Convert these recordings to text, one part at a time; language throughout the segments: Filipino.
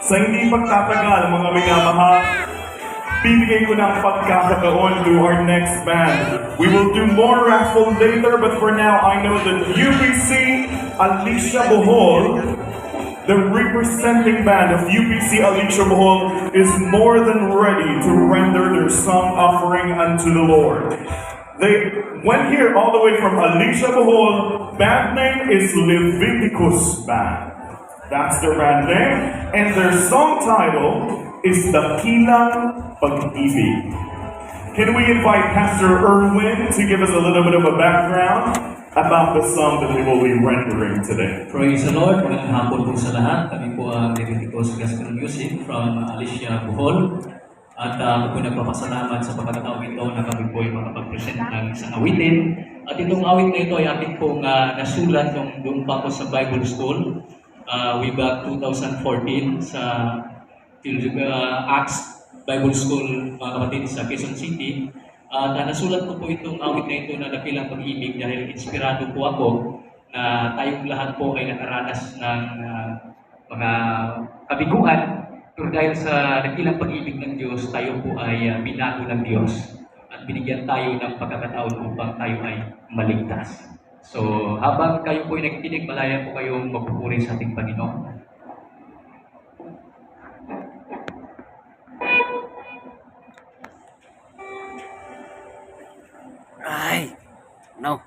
Sa hindi pagtatagal, mga minamahal, bibigay ko ng pagkakataon to our next band. We will do more raffle later, but for now, I know that UPC Alicia Bohol, the representing band of UPC Alicia Bohol, is more than ready to render their song offering unto the Lord. They went here all the way from Alicia Bohol. Band name is Leviticus Band. That's their band name. And their song title is Dakilang Pag-ibig. Can we invite Pastor Erwin to give us a little bit of a background about the song that they will be rendering today? Praise the Lord. Magandang hapon po sa lahat. Kami po ang Leviticus Gospel Music from Alicia Bohol. At ako po nagpapasalamat sa pagkakataong ito na kami po ay makapag-present ng isang awitin. At itong awit na ito ay ating pong nasulat nung doon pa ako sa Bible School way back 2014 sa Acts Bible School, mga kapatid, sa Quezon City. At nasulat ko po itong awit na ito na Dakilang Pag-ibig dahil inspirado po ako na tayong lahat po ay nakaranas ng mga kabiguan. Pero dahil sa dakilang pag-ibig ng Diyos, tayo po ay binago ng Diyos at binigyan tayo ng pagkakataon upang tayo ay maligtas. So, habang kayo po ay nakikinig, malaya po kayong magpupuri sa ating Panginoon. Ay, no.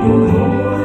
Oh,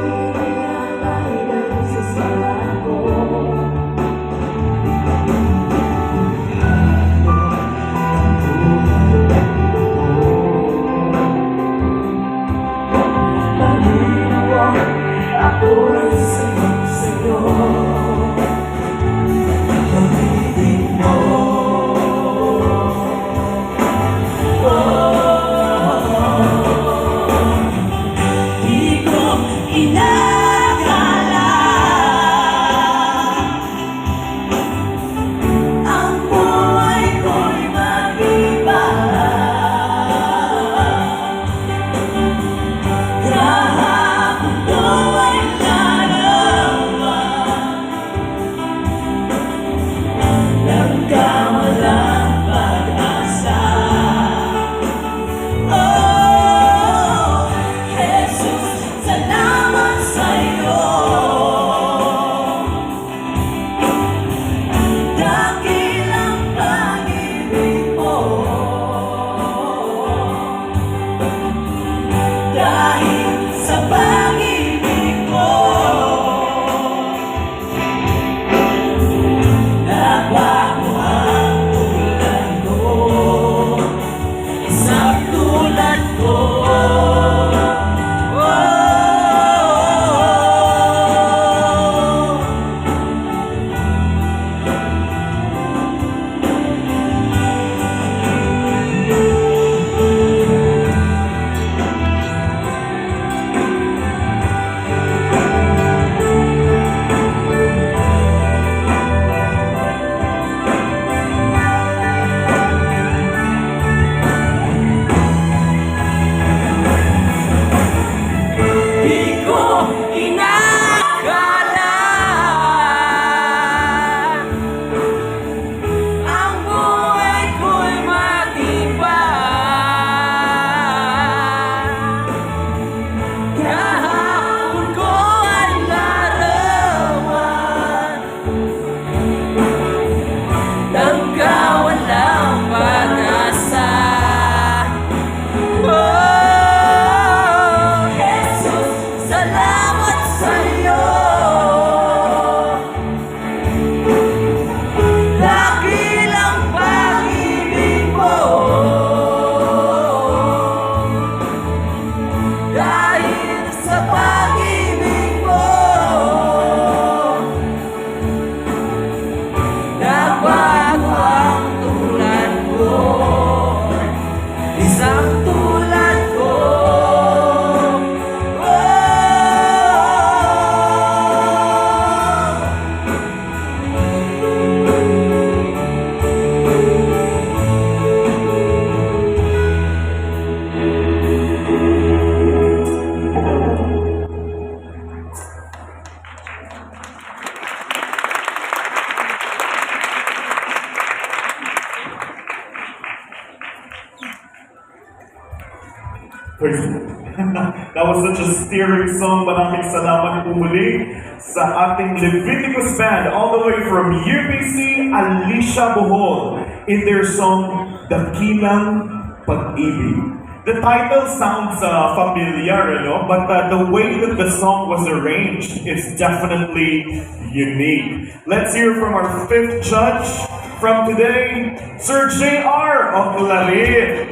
That was such a steering song. Maraming salamat po muli sa ating Leviticus Band all the way from UPC Alicia Bohol in their song Dakilang Pag-ibig. The title sounds familiar, but the way that the song was arranged is definitely unique. Let's hear from our fifth judge from today, Sir JR of Claret.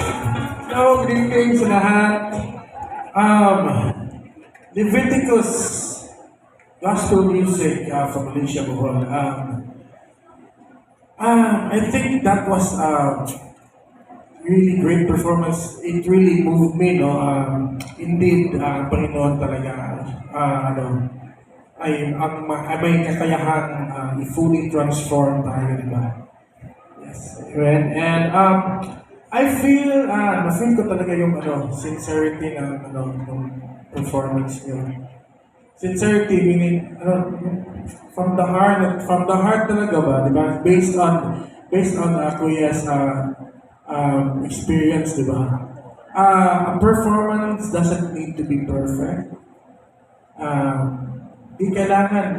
Hello, good evening sa lahat. Leviticus Gospel Music from Alicia Bohol. I think that was really great performance. It really moved me, no? Indeed, Panginoon talaga, may kakayahang i-fully transform tayo, di ba? Yes, amen. And I feel ko talaga yung sincerity ng ng performance niyo. Sincerity meaning from the heart talaga ba, di ba? Based on Kuya's experience, di ba? A performance doesn't need to be perfect. Di kailangan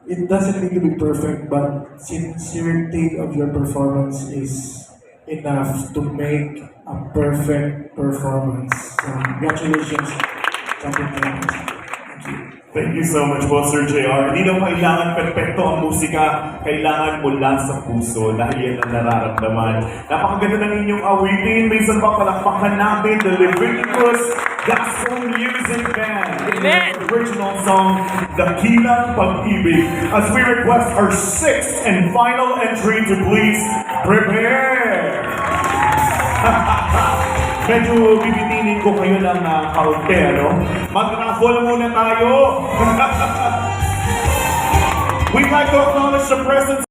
it doesn't need to be perfect, but sincerity of your performance is enough to make a perfect performance. So, congratulations. Thank you. Thank you so much po, Sir JR. Hindi daw kailangan perfecto ang musika, kailangan mula sa puso dahil yan ang nararamdaman. Napakaganda ng inyong awitin. Minsan pa palakpakan natin the Leviticus Gospel Music Band in their original song, Dakilang Pag-ibig, as we request our sixth and final entry to please prepare. Medyo bibitinin ko kayo ng kaunti, Mag-raffle muna tayo. We'd like to acknowledge the presence